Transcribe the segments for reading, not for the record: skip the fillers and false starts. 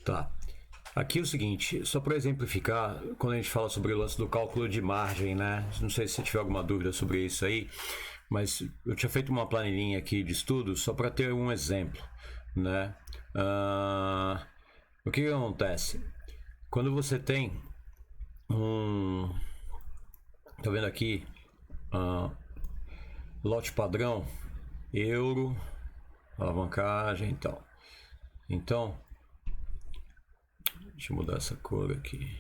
Tá. Aqui é o seguinte, só para exemplificar, quando a gente fala sobre o lance do cálculo de margem, né? Não sei se você tiver alguma dúvida sobre isso aí, mas eu tinha feito uma planilhinha aqui de estudo só para ter um exemplo, né? O que acontece? Quando você tem um... Tá vendo aqui? Lote padrão, euro, alavancagem e tal. Então, deixa eu mudar essa cor aqui.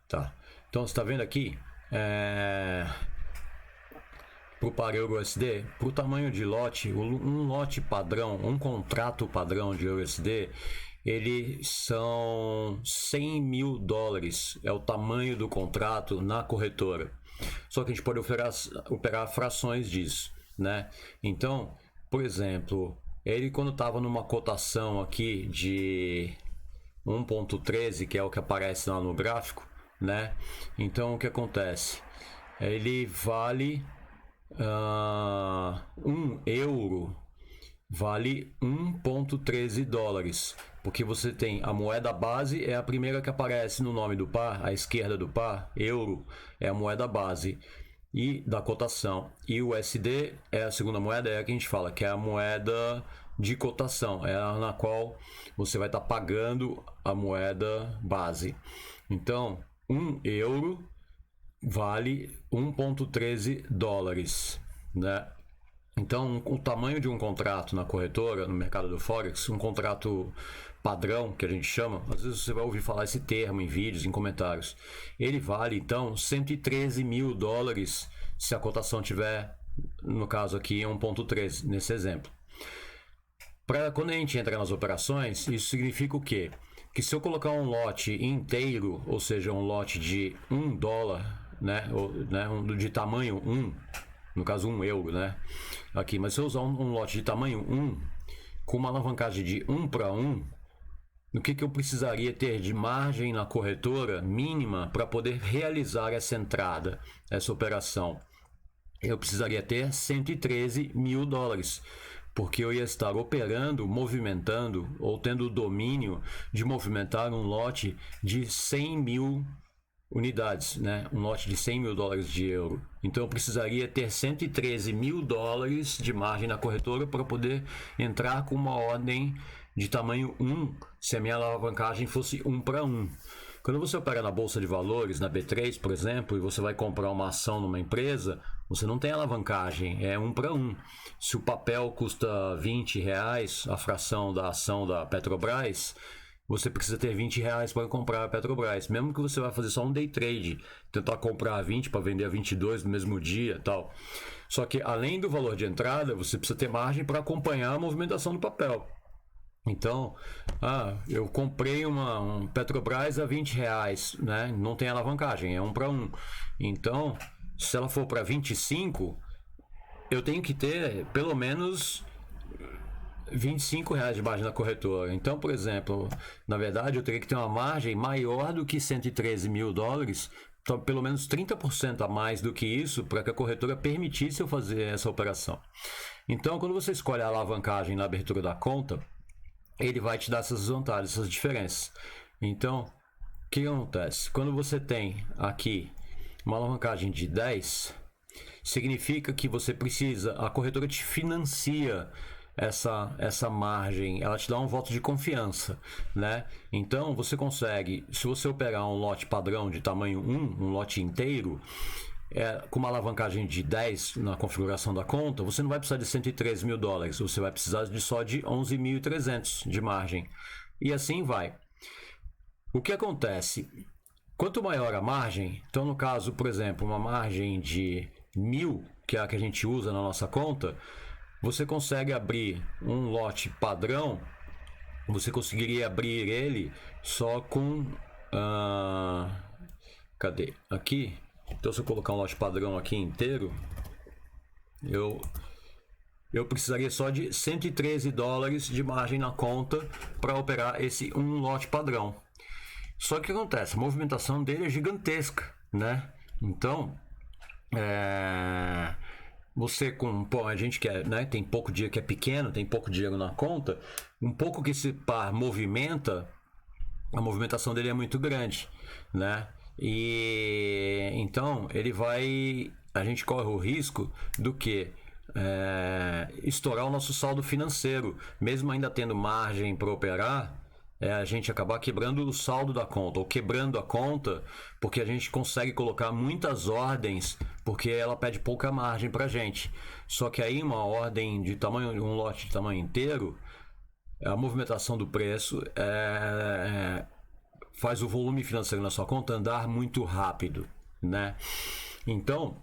Tá. Então, você está vendo aqui? Para o par euro-USD, para o tamanho de lote, um lote padrão, um contrato padrão de euro-USD, eles são 100 mil dólares, é o tamanho do contrato na corretora. Só que a gente pode operar frações disso, né? Então, por exemplo, ele quando estava numa cotação aqui de 1.13, que é o que aparece lá no gráfico, né? Então, o que acontece? Ele vale 1 euro vale 1,13 dólares, porque você tem a moeda base, é a primeira que aparece no nome do par, à esquerda do par, euro é a moeda base e da cotação, e o USD é a segunda moeda, é a que a gente fala, que é a moeda de cotação, é a na qual você vai estar pagando a moeda base. Então, 1 euro vale 1,13 dólares, né? Então, o tamanho de um contrato na corretora, no mercado do Forex, um contrato padrão, que a gente chama, às vezes você vai ouvir falar esse termo em vídeos, em comentários, ele vale, então, 113 mil dólares se a cotação tiver, no caso aqui, 1,13, nesse exemplo. Quando a gente entra nas operações, isso significa o quê? Que se eu colocar um lote inteiro, ou seja, um lote de 1 dólar, né, de tamanho 1, no caso 1 euro, né, aqui, mas se eu usar um lote de tamanho 1, com uma alavancagem de 1 para 1, o que eu precisaria ter de margem na corretora mínima para poder realizar essa entrada, essa operação? Eu precisaria ter 113 mil dólares, porque eu ia estar operando, movimentando ou tendo o domínio de movimentar um lote de 100 mil unidades, né? Um lote de 100 mil dólares de euro. Então eu precisaria ter 113 mil dólares de margem na corretora para poder entrar com uma ordem de tamanho 1, se a minha alavancagem fosse 1 para 1. Quando você opera na Bolsa de Valores, na B3, por exemplo, e você vai comprar uma ação numa empresa, você não tem alavancagem, é 1 para 1. Se o papel custa R$20, a fração da ação da Petrobras, você precisa ter R$20 para comprar a Petrobras. Mesmo que você vai fazer só um day trade, tentar comprar a 20 para vender a 22 no mesmo dia, tal. Só que além do valor de entrada, você precisa ter margem para acompanhar a movimentação do papel. Então, eu comprei um Petrobras a R$20, né? Não tem alavancagem, é 1 para 1. Então, se ela for para 25, eu tenho que ter pelo menos R$25 de margem na corretora. Então, por exemplo, na verdade, eu teria que ter uma margem maior do que 113 mil dólares, então, pelo menos 30% a mais do que isso, para que a corretora permitisse eu fazer essa operação. Então, quando você escolhe a alavancagem na abertura da conta, ele vai te dar essas vantagens, essas diferenças. Então, o que acontece? Quando você tem aqui uma alavancagem de 10, significa que você precisa, a corretora te financia essa margem, ela te dá um voto de confiança, né? Então, você consegue, se você operar um lote padrão de tamanho 1, um lote inteiro, com uma alavancagem de 10 na configuração da conta, você não vai precisar de 113 mil dólares, você vai precisar só de 11.300 de margem. E assim vai. O que acontece? Quanto maior a margem, então no caso, por exemplo, uma margem de 1.000, que é a que a gente usa na nossa conta, você consegue abrir um lote padrão, você conseguiria abrir ele só com... cadê? Aqui. Então, se eu colocar um lote padrão aqui inteiro, eu precisaria só de 113 dólares de margem na conta para operar esse um lote padrão. Só que o que acontece? A movimentação dele é gigantesca, né? Então, você pô, a gente que né, tem pouco dinheiro, que é pequeno, tem pouco dinheiro na conta, um pouco que esse par movimenta, a movimentação dele é muito grande, né? E então a gente corre o risco do que estourar o nosso saldo financeiro, mesmo ainda tendo margem para operar, a gente acabar quebrando o saldo da conta, ou quebrando a conta, porque a gente consegue colocar muitas ordens, porque ela pede pouca margem para a gente. Só que aí uma ordem de tamanho, um lote de tamanho inteiro, a movimentação do preço faz o volume financeiro na sua conta andar muito rápido, né? Então,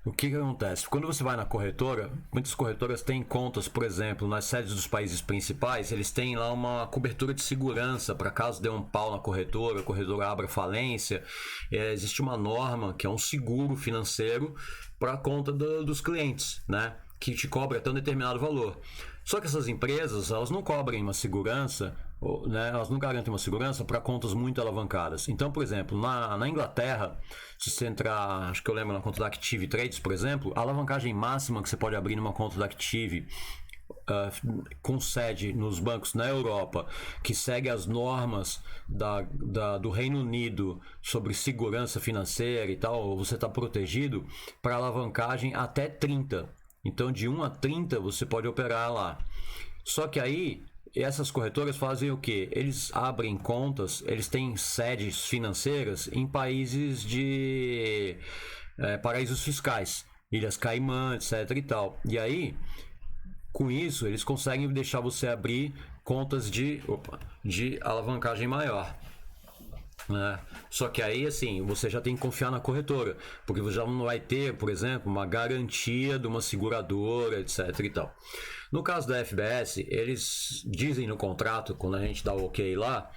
o que acontece? Quando você vai na corretora, muitas corretoras têm contas, por exemplo, nas sedes dos países principais, eles têm lá uma cobertura de segurança para caso dê um pau na corretora, a corretora abra falência. Existe uma norma que é um seguro financeiro para a conta dos clientes, né? Que te cobra até um determinado valor. Só que essas empresas, elas não cobrem uma segurança, né? Elas não garantem uma segurança para contas muito alavancadas. Então, por exemplo, na Inglaterra, se você entrar, acho que eu lembro na conta da Active Trades, por exemplo, a alavancagem máxima que você pode abrir numa conta da Active com sede nos bancos na Europa, que segue as normas do Reino Unido sobre segurança financeira e tal, você está protegido para alavancagem até 30. Então, de 1 a 30 você pode operar lá. Só que aí, essas corretoras fazem o quê? Eles abrem contas, eles têm sedes financeiras em países de paraísos fiscais, Ilhas Caimã, etc e tal. E aí, com isso, eles conseguem deixar você abrir contas de alavancagem maior. Só que aí, assim, você já tem que confiar na corretora, porque você já não vai ter, por exemplo, uma garantia de uma seguradora, etc e tal. No caso da FBS, eles dizem no contrato, quando a gente dá o ok lá,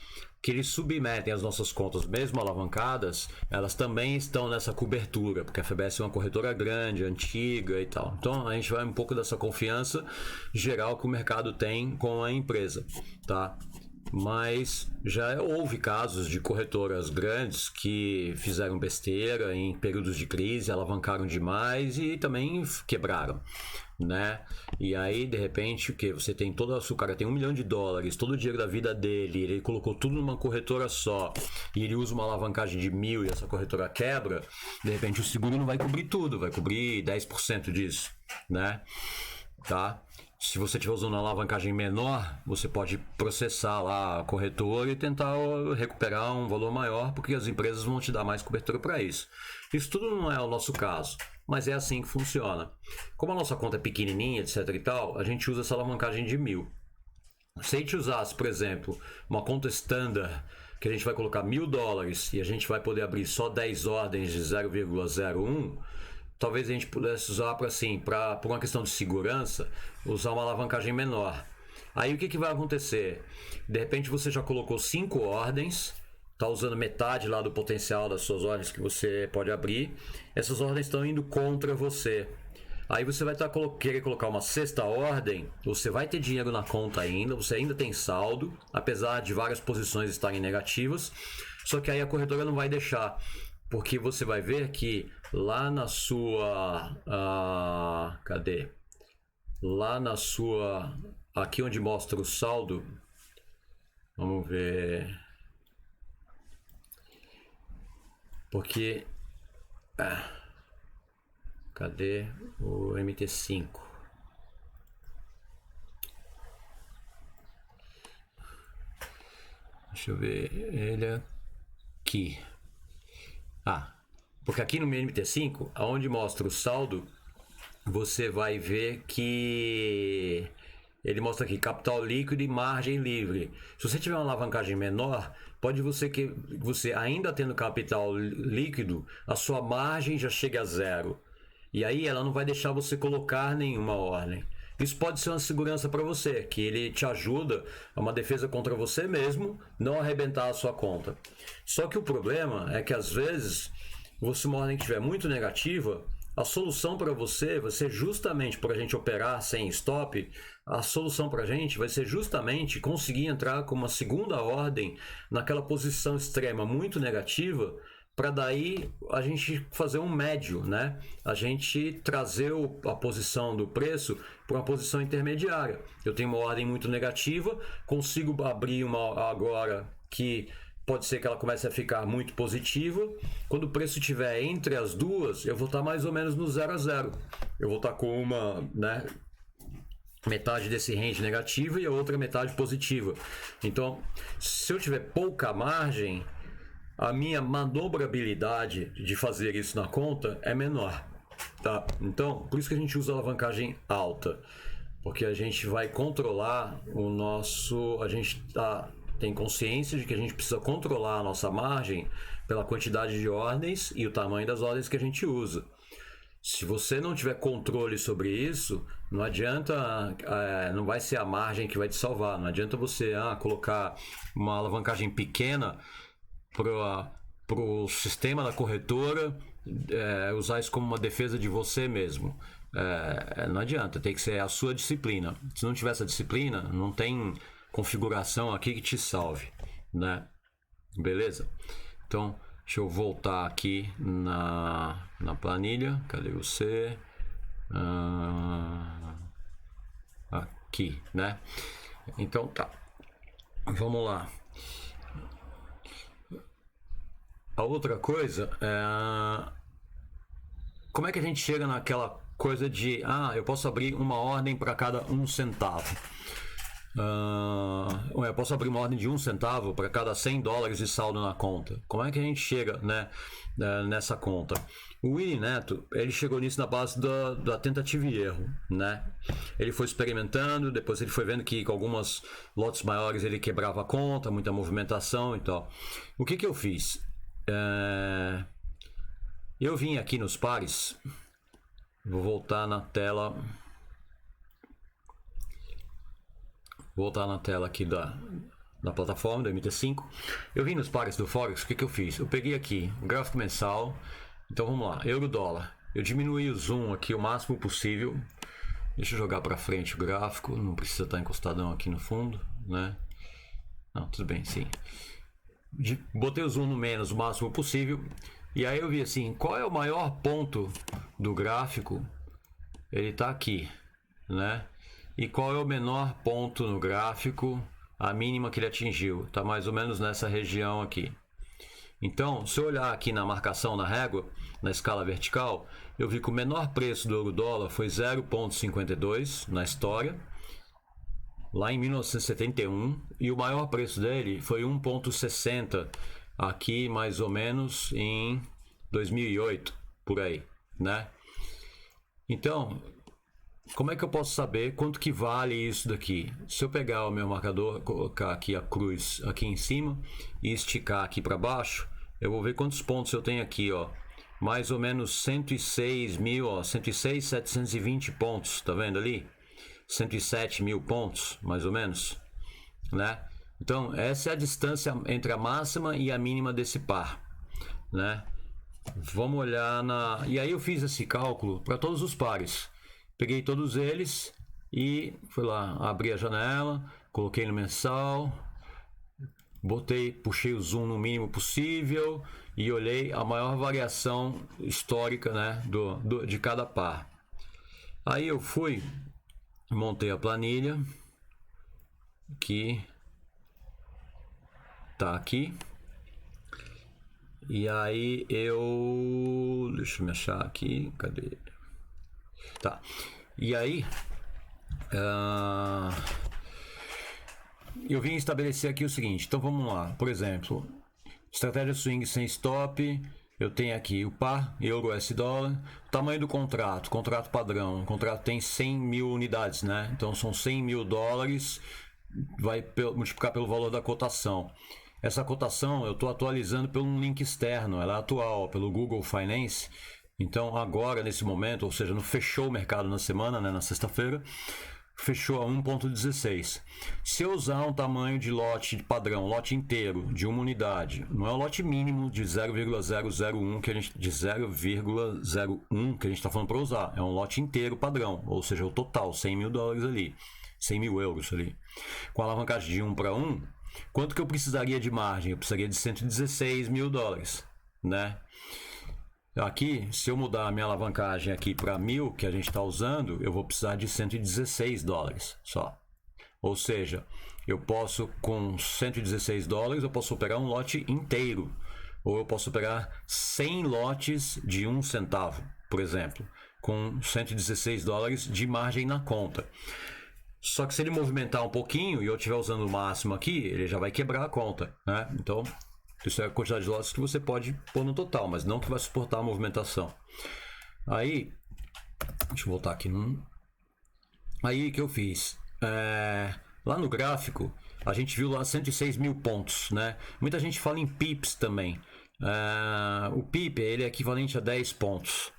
que eles submetem as nossas contas, mesmo alavancadas, elas também estão nessa cobertura, porque a FBS é uma corretora grande, antiga e tal. Então, a gente vai um pouco dessa confiança geral que o mercado tem com a empresa, tá? Mas já houve casos de corretoras grandes que fizeram besteira em períodos de crise, alavancaram demais e também quebraram, né? E aí, de repente, o que? Você tem o cara tem $1 milhão, todo o dinheiro da vida dele, ele colocou tudo numa corretora só, e ele usa uma alavancagem de 1.000 e essa corretora quebra, de repente o seguro não vai cobrir tudo, vai cobrir 10% disso, né? Tá? Se você estiver usando uma alavancagem menor, você pode processar lá a corretora e tentar recuperar um valor maior, porque as empresas vão te dar mais cobertura para isso. Isso tudo não é o nosso caso, mas é assim que funciona. Como a nossa conta é pequenininha, etc e tal, a gente usa essa alavancagem de 1.000. Se a gente usasse, por exemplo, uma conta standard, que a gente vai colocar $1.000 e a gente vai poder abrir só 10 ordens de 0,01, talvez a gente pudesse usar por uma questão de segurança, usar uma alavancagem menor. Aí o que vai acontecer? De repente você já colocou 5 ordens, está usando metade lá do potencial das suas ordens que você pode abrir. Essas ordens estão indo contra você. Aí você vai querer colocar uma 6ª ordem, você vai ter dinheiro na conta ainda, você ainda tem saldo, apesar de várias posições estarem negativas, só que aí a corretora não vai deixar. Porque você vai ver que lá na sua... cadê? Lá na sua... Aqui onde mostra o saldo. Vamos ver. Porque... cadê o MT5? Deixa eu ver. Ele é aqui. Porque aqui no MT5, aonde mostra o saldo, você vai ver que ele mostra aqui capital líquido e margem livre. Se você tiver uma alavancagem menor, pode que você ainda tendo capital líquido, a sua margem já chega a 0. E aí ela não vai deixar você colocar nenhuma ordem. Isso pode ser uma segurança para você, que ele te ajuda a uma defesa contra você mesmo, não arrebentar a sua conta. Só que o problema é que às vezes, se uma ordem estiver muito negativa, a solução para você vai ser justamente para a gente operar sem stop, a solução para a gente vai ser justamente conseguir entrar com uma segunda ordem naquela posição extrema muito negativa para daí a gente fazer um médio, né? A gente trazer a posição do preço para uma posição intermediária. Eu tenho uma ordem muito negativa, consigo abrir uma agora que pode ser que ela comece a ficar muito positiva. Quando o preço estiver entre as duas, eu vou estar mais ou menos no 0 a 0. Eu vou estar com uma, né, metade desse range negativa e a outra metade positiva. Então, se eu tiver pouca margem, a minha manobrabilidade de fazer isso na conta é menor, tá? Então, por isso que a gente usa alavancagem alta, porque a gente vai controlar o nosso... A gente tem consciência de que a gente precisa controlar a nossa margem pela quantidade de ordens e o tamanho das ordens que a gente usa. Se você não tiver controle sobre isso, não adianta, não vai ser a margem que vai te salvar. Não adianta você colocar uma alavancagem pequena para o sistema da corretora, usar isso como uma defesa de você mesmo. Não adianta, tem que ser a sua disciplina. Se não tiver essa disciplina, não tem configuração aqui que te salve, né? Beleza? Então, deixa eu voltar aqui na planilha. Cadê você? Aqui, né? Então, tá. Vamos lá. A outra coisa é... Como é que a gente chega naquela coisa de... eu posso abrir uma ordem para cada 1 centavo. Eu posso abrir uma ordem de 1 centavo para cada $100 de saldo na conta. Como é que a gente chega, né, nessa conta? O Willy Neto, ele chegou nisso na base da tentativa e erro, né? Ele foi experimentando, depois ele foi vendo que com algumas lotes maiores ele quebrava a conta, muita movimentação e tal. O que eu fiz? Eu vim aqui nos pares, vou voltar na tela... Voltar na tela aqui da plataforma do MT5. Eu vim nos pares do Forex, o que eu fiz? Eu peguei aqui o gráfico mensal. Então vamos lá, euro-dólar. Eu diminuí o zoom aqui o máximo possível. Deixa eu jogar para frente o gráfico, não precisa estar encostadão aqui no fundo, né? Não, tudo bem, sim. Botei o zoom no menos o máximo possível. E aí eu vi assim, qual é o maior ponto do gráfico? Ele está aqui, né? E qual é o menor ponto no gráfico, a mínima que ele atingiu? Está mais ou menos nessa região aqui. Então, se eu olhar aqui na marcação na régua, na escala vertical, eu vi que o menor preço do euro-dólar foi 0,52 na história, lá em 1971, e o maior preço dele foi 1,60 aqui mais ou menos em 2008, por aí, né? Então... Como é que eu posso saber quanto que vale isso daqui? Se eu pegar o meu marcador, colocar aqui a cruz aqui em cima e esticar aqui para baixo, eu vou ver quantos pontos eu tenho aqui, ó. Mais ou menos 106 mil, ó, 106.720 pontos, tá vendo ali? 107 mil pontos, mais ou menos, né? Então, essa é a distância entre a máxima e a mínima desse par, né? Vamos olhar na... E aí eu fiz esse cálculo para todos os pares. Peguei todos eles e fui lá, abri a janela, coloquei no mensal, puxei o zoom no mínimo possível e olhei a maior variação histórica, né, de cada par. Aí eu fui, montei a planilha, que tá aqui. E aí deixa eu me achar aqui, cadê? Tá, e aí eu vim estabelecer aqui o seguinte. Então vamos lá, por exemplo, estratégia swing sem stop. Eu tenho aqui o par, euro, US dólar, tamanho do contrato padrão. O contrato tem 100 mil unidades, né? Então são 100 mil dólares, vai multiplicar pelo valor da cotação. Essa cotação eu estou atualizando pelo um link externo, ela é atual, pelo Google Finance. Então agora, nesse momento, ou seja, não fechou o mercado na semana, né, na sexta-feira, fechou a 1,16. Se eu usar um tamanho de lote padrão, lote inteiro, de uma unidade, não é o lote mínimo de 0,001 que a gente está falando para usar, é um lote inteiro padrão, ou seja, o total, 100 mil dólares ali, 100 mil euros ali. Com a alavancagem de 1 para 1, quanto que eu precisaria de margem? Eu precisaria de 116 mil dólares. né? Aqui, se eu mudar a minha alavancagem aqui para 1.000, que a gente está usando, eu vou precisar de 116 dólares só. Ou seja, eu posso, com 116 dólares, eu posso operar um lote inteiro. Ou eu posso operar 100 lotes de 1 centavo, por exemplo, com 116 dólares de margem na conta. Só que se ele movimentar um pouquinho e eu estiver usando o máximo aqui, ele já vai quebrar a conta, né? Então, isso é a quantidade de lotes que você pode pôr no total, mas não que vai suportar a movimentação. Aí, deixa eu voltar aqui. Aí, o que eu fiz? Lá no gráfico, a gente viu lá 106 mil pontos, né? Muita gente fala em pips também. O pip, ele é equivalente a 10 pontos.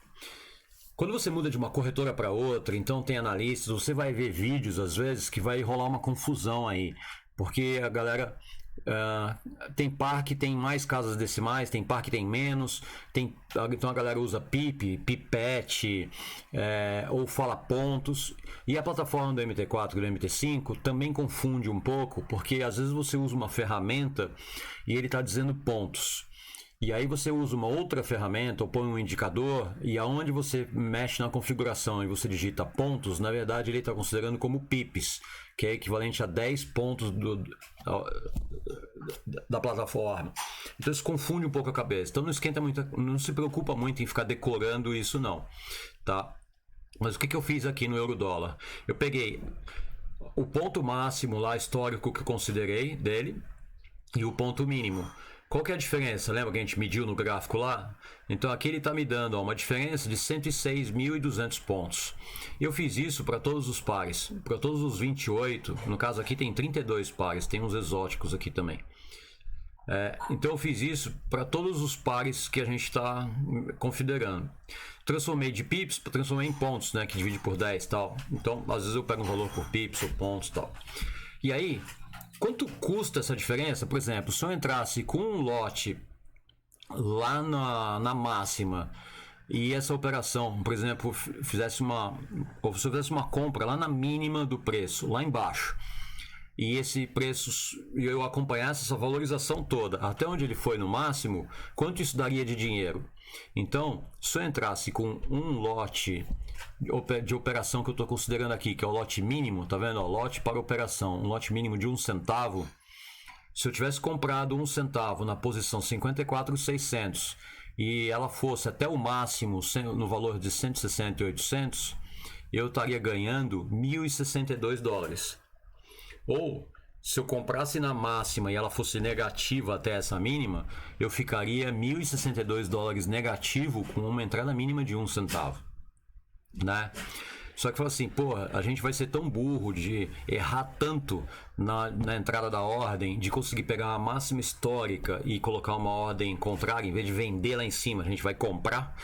Quando você muda de uma corretora para outra, então tem analistas, você vai ver vídeos às vezes que vai rolar uma confusão aí, porque a galera tem par que tem mais casas decimais, tem par que tem menos, então a galera usa pip, pipete, ou fala pontos, e a plataforma do MT4 e do MT5 também confunde um pouco, porque às vezes você usa uma ferramenta e ele está dizendo pontos. E aí você usa uma outra ferramenta ou põe um indicador e aonde você mexe na configuração e você digita pontos, na verdade ele está considerando como pips, que é equivalente a 10 pontos da plataforma. Então isso confunde um pouco a cabeça. Então não se preocupa muito em ficar decorando isso não, tá? Mas o que eu fiz aqui no euro-dólar? Eu peguei o ponto máximo lá histórico que eu considerei dele e o ponto mínimo. Qual que é a diferença? Lembra que a gente mediu no gráfico lá? Então aqui ele está me dando uma diferença de 106.200 pontos. Eu fiz isso para todos os pares, para todos os 28. No caso aqui tem 32 pares, tem uns exóticos aqui também. Então eu fiz isso para todos os pares que a gente está considerando. Transformei de pips, transformei em pontos, né, que divide por 10 e tal. Então às vezes eu pego um valor por pips ou pontos e tal. E aí, quanto custa essa diferença? Por exemplo, se eu entrasse com um lote lá na máxima e essa operação, por exemplo, se eu fizesse uma compra lá na mínima do preço, lá embaixo, e esse preço, eu acompanhasse essa valorização toda, até onde ele foi no máximo, quanto isso daria de dinheiro? Então, se eu entrasse com um lote de operação que eu estou considerando aqui, que é o lote mínimo, tá vendo? Lote para operação, um lote mínimo de 1 centavo. Se eu tivesse comprado 1 centavo na posição 54.600 e ela fosse até o máximo no valor de 160.800, eu estaria ganhando 1.062 dólares. Ou, se eu comprasse na máxima e ela fosse negativa até essa mínima, eu ficaria 1.062 dólares negativo com uma entrada mínima de 1 centavo, né? Só que fala assim, porra, a gente vai ser tão burro de errar tanto na entrada da ordem, de conseguir pegar uma máxima histórica e colocar uma ordem contrária, em vez de vender lá em cima, a gente vai comprar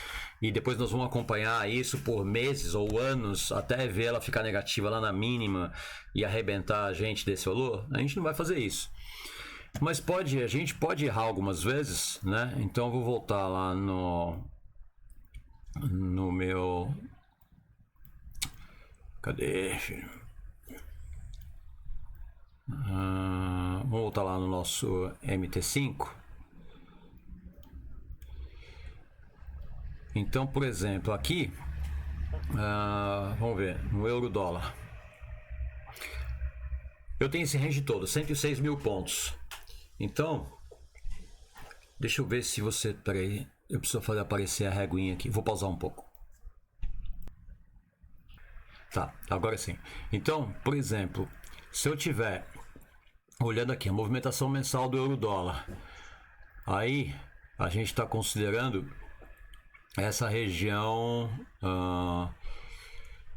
e depois nós vamos acompanhar isso por meses ou anos até ver ela ficar negativa lá na mínima e arrebentar a gente desse valor. A gente não vai fazer isso. Mas a gente pode errar algumas vezes, né? Então eu vou voltar lá no meu... Cadê? Vamos voltar lá no nosso MT5. Então, por exemplo, aqui, vamos ver, no euro-dólar. Eu tenho esse range todo, 106 mil pontos. Então, deixa eu ver se você... Peraí, eu preciso fazer aparecer a reguinha aqui. Vou pausar um pouco. Tá, agora sim. Então, por exemplo, se eu tiver olhando aqui a movimentação mensal do euro-dólar, aí a gente está considerando essa região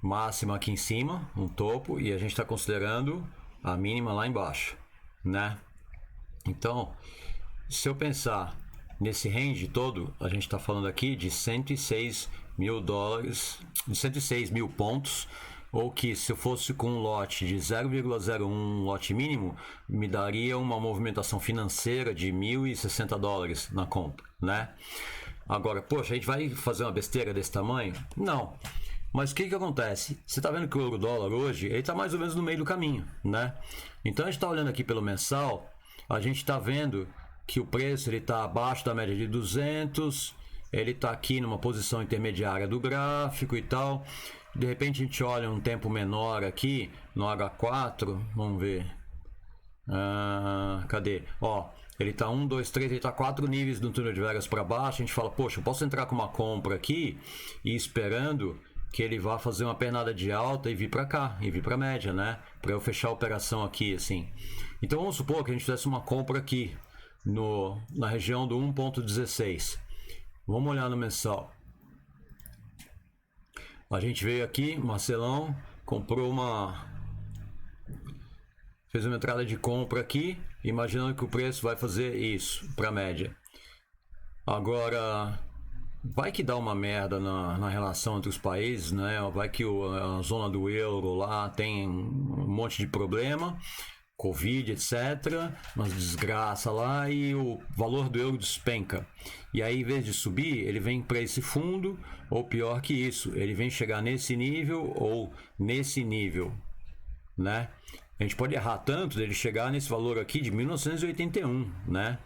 máxima aqui em cima, no topo, e a gente está considerando a mínima lá embaixo, né? Então, se eu pensar nesse range todo, a gente está falando aqui de 106 mil dólares, de 106 mil pontos, ou que se eu fosse com um lote de 0,01 lote mínimo, me daria uma movimentação financeira de 1.060 dólares na conta, né? Agora, poxa, a gente vai fazer uma besteira desse tamanho? Não. Mas o que acontece? Você está vendo que o euro-dólar hoje, ele está mais ou menos no meio do caminho, né? Então a gente está olhando aqui pelo mensal, a gente está vendo que o preço está abaixo da média de 200, ele está aqui numa posição intermediária do gráfico e tal. De repente a gente olha um tempo menor aqui, no H4, vamos ver. Cadê? Ó, ele está 1, 2, 3, ele está 4 níveis do túnel de Vegas para baixo. A gente fala, poxa, eu posso entrar com uma compra aqui e esperando que ele vá fazer uma pernada de alta e vir para cá, e vir para a média, né? Para eu fechar a operação aqui, assim. Então vamos supor que a gente fizesse uma compra aqui na região do 1.16. Vamos olhar no mensal. A gente veio aqui, Marcelão, fez uma entrada de compra aqui, imaginando que o preço vai fazer isso para a média. Agora, vai que dá uma merda na relação entre os países, né? Vai que a zona do euro lá tem um monte de problema, Covid, etc., umas desgraça lá, e o valor do euro despenca. E aí, em vez de subir, ele vem para esse fundo, ou pior que isso, ele vem chegar nesse nível ou nesse nível, né? A gente pode errar tanto dele chegar nesse valor aqui de 1981, né?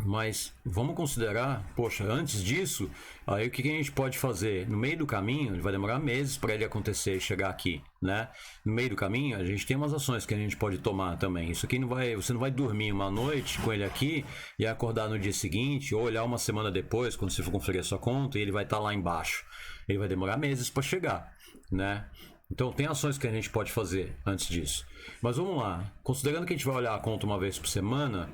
Mas vamos considerar, poxa, antes disso, aí o que a gente pode fazer? No meio do caminho, ele vai demorar meses para ele acontecer e chegar aqui, né? No meio do caminho, a gente tem umas ações que a gente pode tomar também. Isso aqui você não vai dormir uma noite com ele aqui e acordar no dia seguinte, ou olhar uma semana depois, quando você for conferir a sua conta, e ele vai estar lá embaixo. Ele vai demorar meses para chegar, né? Então tem ações que a gente pode fazer antes disso. Mas vamos lá, considerando que a gente vai olhar a conta uma vez por semana,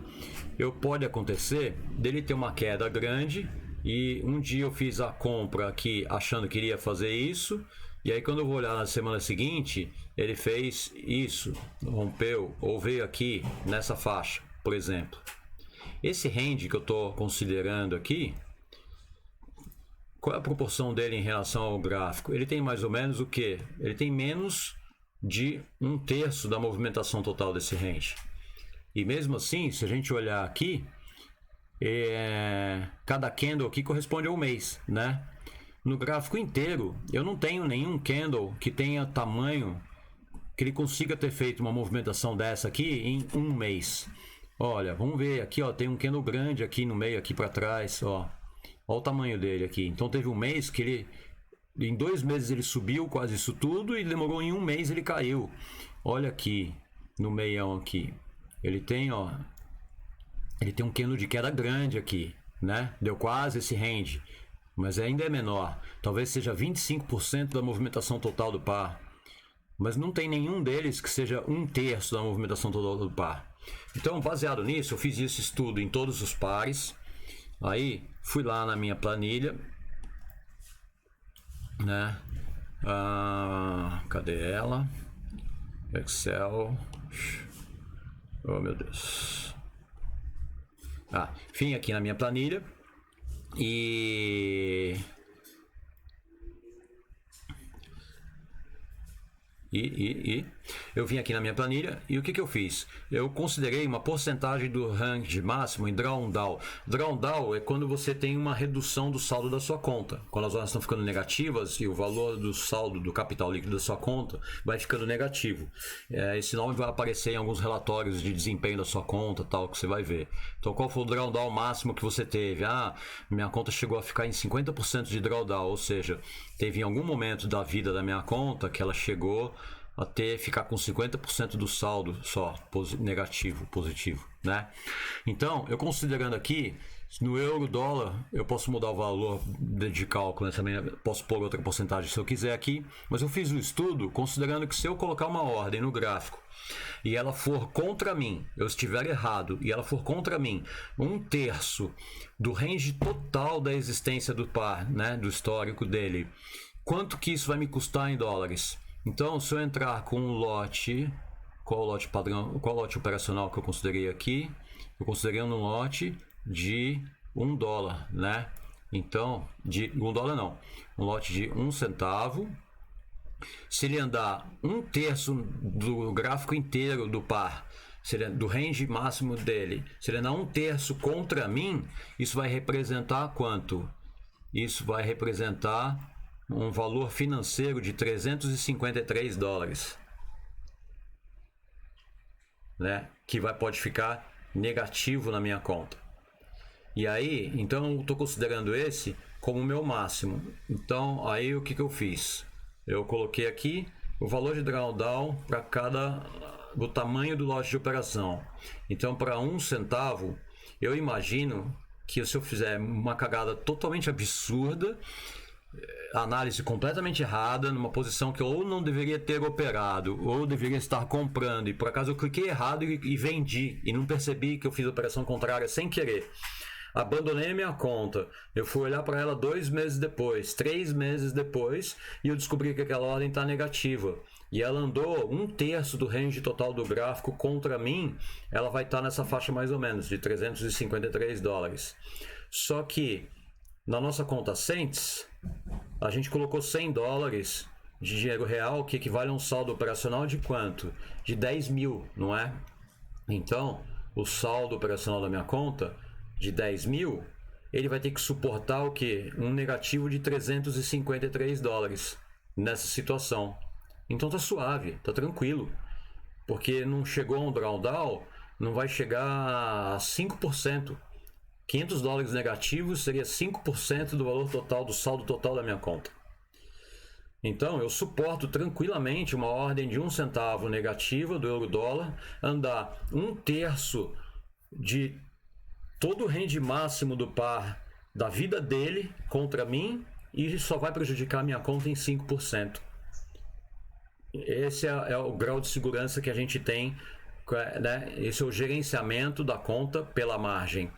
pode acontecer dele ter uma queda grande e um dia eu fiz a compra aqui achando que iria fazer isso, e aí quando eu vou olhar na semana seguinte, ele fez isso, rompeu ou veio aqui nessa faixa, por exemplo. Esse range que eu estou considerando aqui, qual é a proporção dele em relação ao gráfico? Ele tem mais ou menos o quê? Ele tem menos de 1/3 da movimentação total desse range. E mesmo assim, se a gente olhar aqui, cada candle aqui corresponde a um mês, né? No gráfico inteiro, eu não tenho nenhum candle que tenha tamanho que ele consiga ter feito uma movimentação dessa aqui em um mês. Olha, vamos ver aqui, ó, tem um candle grande aqui no meio, aqui para trás, ó. Olha o tamanho dele aqui. Então teve um mês que em 2 meses ele subiu quase isso tudo e demorou em um mês ele caiu. Olha aqui, no meião aqui. Ele tem um candle de queda grande aqui, né? Deu quase esse range, mas ainda é menor. Talvez seja 25% da movimentação total do par. Mas não tem nenhum deles que seja 1/3 da movimentação total do par. Então, baseado nisso, eu fiz esse estudo em todos os pares. Aí fui lá na minha planilha, né? Cadê ela? Excel. Oh, meu Deus. Vim aqui na minha planilha e eu vim aqui na minha planilha e o que eu fiz? Eu considerei uma porcentagem do range máximo em drawdown. Drawdown é quando você tem uma redução do saldo da sua conta. Quando as horas estão ficando negativas e o valor do saldo do capital líquido da sua conta vai ficando negativo. Esse nome vai aparecer em alguns relatórios de desempenho da sua conta, tal, que você vai ver. Então, qual foi o drawdown máximo que você teve? Minha conta chegou a ficar em 50% de drawdown, ou seja, teve em algum momento da vida da minha conta que ela chegou até ficar com 50% do saldo só negativo, positivo, né? Então, eu considerando aqui, no euro dólar, eu posso mudar o valor de cálculo, né? Também posso pôr outra porcentagem se eu quiser aqui, mas eu fiz o estudo considerando que se eu colocar uma ordem no gráfico e ela for contra mim, eu estiver errado, e ela for contra mim 1/3 do range total da existência do par, né? Do histórico dele, quanto que isso vai me custar em dólares? Então, se eu entrar com um lote, qual o lote padrão, qual o lote operacional que eu considerei aqui? Eu considerei um lote de $1, né? Então, de $1 não, um lote de 1 centavo. Se ele andar 1/3 do gráfico inteiro do par, do range máximo dele, se ele andar 1/3 contra mim, isso vai representar quanto? Isso vai representar um valor financeiro de $353, né? Que pode ficar negativo na minha conta. E aí, então eu estou considerando esse como o meu máximo. Então, aí o que eu fiz? Eu coloquei aqui o valor de drawdown para do tamanho do lote de operação. Então, para 1 centavo, eu imagino que se eu fizer uma cagada totalmente absurda, análise completamente errada, numa posição que eu ou não deveria ter operado, ou deveria estar comprando, e por acaso eu cliquei errado e vendi, e não percebi que eu fiz a operação contrária sem querer. Abandonei a minha conta, eu fui olhar para ela 2 meses depois, 3 meses depois, e eu descobri que aquela ordem está negativa. E ela andou 1/3 do range total do gráfico contra mim, ela vai estar nessa faixa mais ou menos, de $353. Só que na nossa conta Cents, a gente colocou $100 de dinheiro real, que equivale a um saldo operacional de quanto? De 10 mil, não é? Então, o saldo operacional da minha conta, de 10 mil, ele vai ter que suportar o quê? Um negativo de $353 nessa situação. Então tá suave, tá tranquilo. Porque não chegou a um drawdown, não vai chegar a 5%. $500 negativos seria 5% do valor total, do saldo total da minha conta. Então, eu suporto tranquilamente uma ordem de 1 centavo negativa do euro-dólar, andar 1/3 de todo o range máximo do par da vida dele contra mim e só vai prejudicar a minha conta em 5%. Esse é o grau de segurança que a gente tem, né? Esse é o gerenciamento da conta pela margem.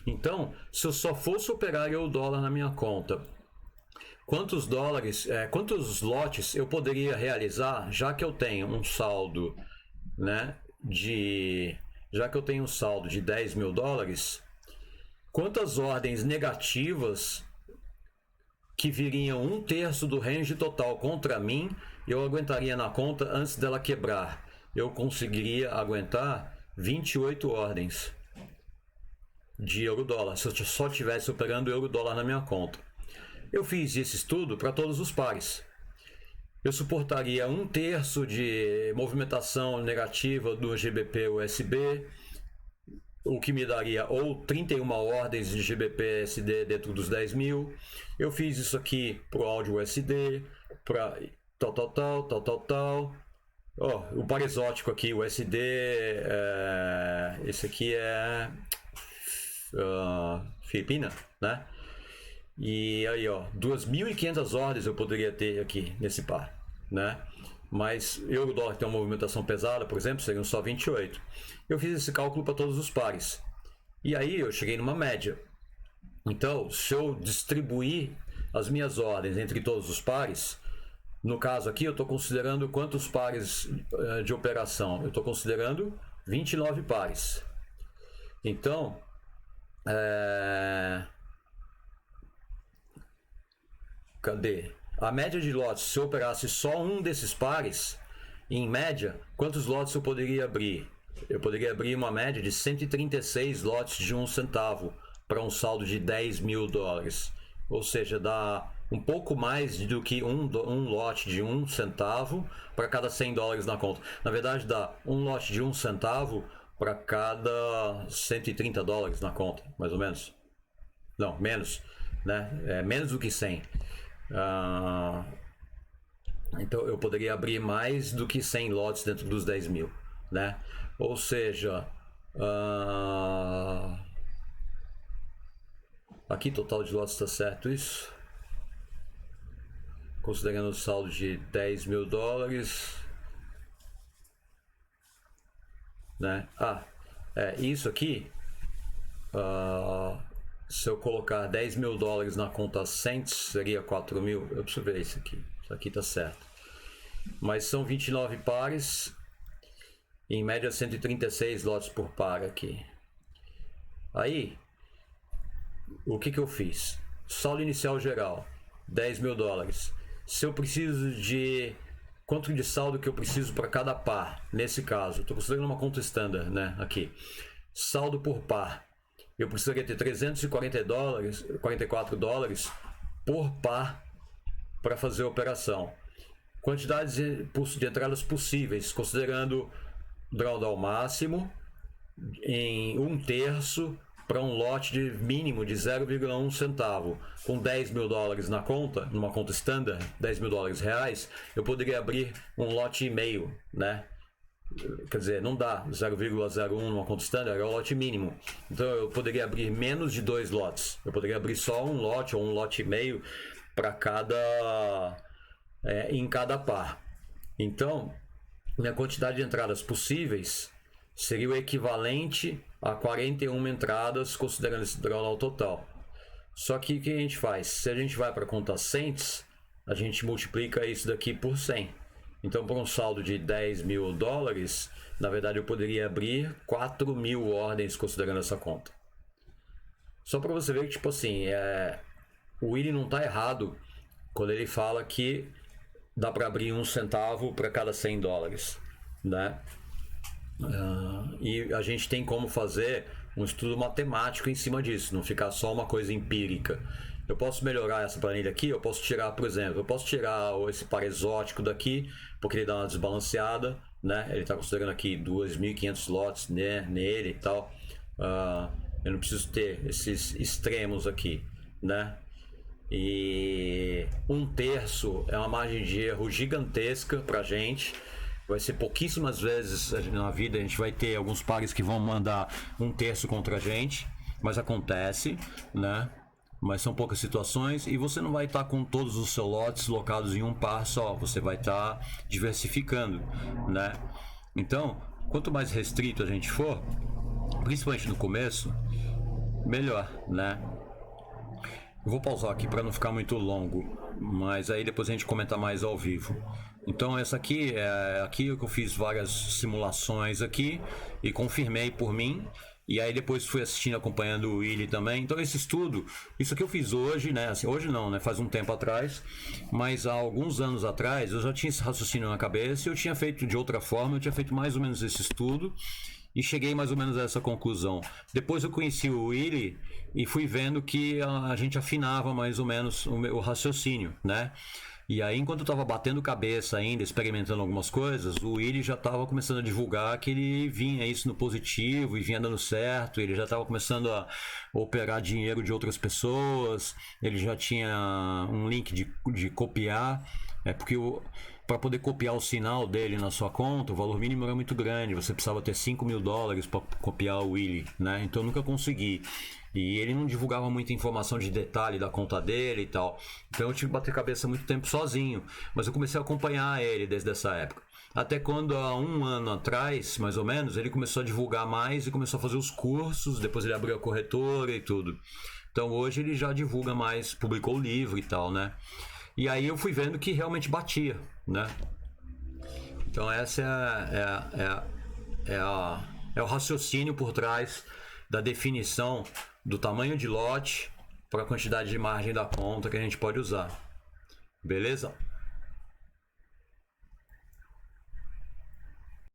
Então, se eu só fosse operar euro-dólar na minha conta, quantos lotes eu poderia realizar, já que eu tenho um saldo, né, de $10 mil, quantas ordens negativas que viriam 1/3 do range total contra mim, eu aguentaria na conta antes dela quebrar? Eu conseguiria aguentar 28 ordens de euro-dólar, se eu só estivesse operando euro-dólar na minha conta. Eu fiz esse estudo para todos os pares. Eu suportaria 1/3 de movimentação negativa do GBP-USD, o que me daria ou 31 ordens de GBP-USD dentro dos 10 mil. Eu fiz isso aqui para o áudio USD, para tal. O par exótico aqui, o USD, esse aqui é Filipina, né? E aí, 2.500 ordens eu poderia ter aqui nesse par, né? Mas euro-dólar tem uma movimentação pesada, por exemplo, seriam só 28. Eu fiz esse cálculo para todos os pares. E aí eu cheguei numa média. Então, se eu distribuir as minhas ordens entre todos os pares, no caso aqui eu estou considerando quantos pares de operação? Eu estou considerando 29 pares. Então, cadê? A média de lotes, se eu operasse só um desses pares, em média, quantos lotes eu poderia abrir? Eu poderia abrir uma média de 136 lotes de 1 centavo para um saldo de $10 mil. Ou seja, dá um pouco mais do que um lote de 1 centavo para cada $100 na conta. Na verdade, dá um lote de 1 centavo para cada $130 na conta, mais ou menos. Não, menos, né? Menos do que 100. Então eu poderia abrir mais do que 100 lotes dentro dos 10 mil, né? Ou seja, aqui total de lotes está certo isso? Considerando o saldo de $10 mil, né? Isso aqui, se eu colocar $10 mil na conta Cents, seria 4 mil. Eu preciso ver isso aqui. Isso aqui tá certo. Mas são 29 pares. Em média 136 lotes por par aqui. Aí, o que eu fiz? Saldo inicial geral, $10 mil. Se eu preciso de... Quanto de saldo que eu preciso para cada par? Nesse caso, estou considerando uma conta standard, né? Aqui. Saldo por par. Eu precisaria ter $344 por par para fazer a operação. Quantidades de entradas possíveis, considerando drawdown máximo, em 1/3 para um lote de mínimo de 0,1 centavo. Com 10 mil dólares na conta, numa conta standard, 10 mil dólares reais, eu poderia abrir um lote e meio, né? Quer dizer, não dá 0,01 numa conta standard, é o lote mínimo. Então eu poderia abrir menos de 2 lotes. Eu poderia abrir só um lote ou um lote e meio para em cada par. Então, minha quantidade de entradas possíveis seria o equivalente a 41 entradas, considerando esse drawdown total. Só que o que a gente faz? Se a gente vai para a conta cents, a gente multiplica isso daqui por 100. Então, por um saldo de 10 mil dólares, na verdade eu poderia abrir 4 mil ordens considerando essa conta. Só para você ver que, tipo assim, o Willy não está errado quando ele fala que dá para abrir 1 centavo para cada 100 dólares, né? E a gente tem como fazer um estudo matemático em cima disso, não ficar só uma coisa empírica. Eu posso melhorar essa planilha aqui, eu posso tirar, por exemplo, esse par exótico daqui, porque ele dá uma desbalanceada, né? Ele está considerando aqui 2.500 lotes, né, nele e tal. Eu não preciso ter esses extremos aqui, né? E 1/3 é uma margem de erro gigantesca pra gente. Vai ser pouquíssimas vezes na vida a gente vai ter alguns pares que vão mandar 1/3 contra a gente, mas acontece, né? Mas são poucas situações e você não vai estar com todos os seus lotes locados em um par só, você vai estar diversificando, né? Então, quanto mais restrito a gente for, principalmente no começo, melhor, né? Eu vou pausar aqui para não ficar muito longo, mas aí depois a gente comenta mais ao vivo. Então essa aqui é aqui que eu fiz várias simulações aqui e confirmei por mim. E aí depois fui assistindo, acompanhando o Willy também. Então esse estudo, isso aqui eu fiz hoje, né? Assim, hoje não, né? Faz um tempo atrás. Mas há alguns anos atrás eu já tinha esse raciocínio na cabeça e eu tinha feito de outra forma. Eu tinha feito mais ou menos esse estudo e cheguei mais ou menos a essa conclusão. Depois eu conheci o Willy e fui vendo que a gente afinava mais ou menos o raciocínio, né? E aí, enquanto eu estava batendo cabeça ainda, experimentando algumas coisas, o Willy já estava começando a divulgar que ele vinha isso no positivo e vinha dando certo, ele já estava começando a operar dinheiro de outras pessoas, ele já tinha um link de copiar, porque para poder copiar o sinal dele na sua conta, o valor mínimo era muito grande, você precisava ter 5 mil dólares para copiar o Willy, né? Então eu nunca consegui. E ele não divulgava muita informação de detalhe da conta dele e tal. Então eu tive que bater cabeça muito tempo sozinho. Mas eu comecei a acompanhar ele desde essa época. Até quando, há um ano atrás, mais ou menos, ele começou a divulgar mais e começou a fazer os cursos. Depois ele abriu a corretora e tudo. Então hoje ele já divulga mais, publicou o livro e tal, né? E aí eu fui vendo que realmente batia, né? Então essa é o raciocínio por trás da definição do tamanho de lote para a quantidade de margem da conta que a gente pode usar. Beleza?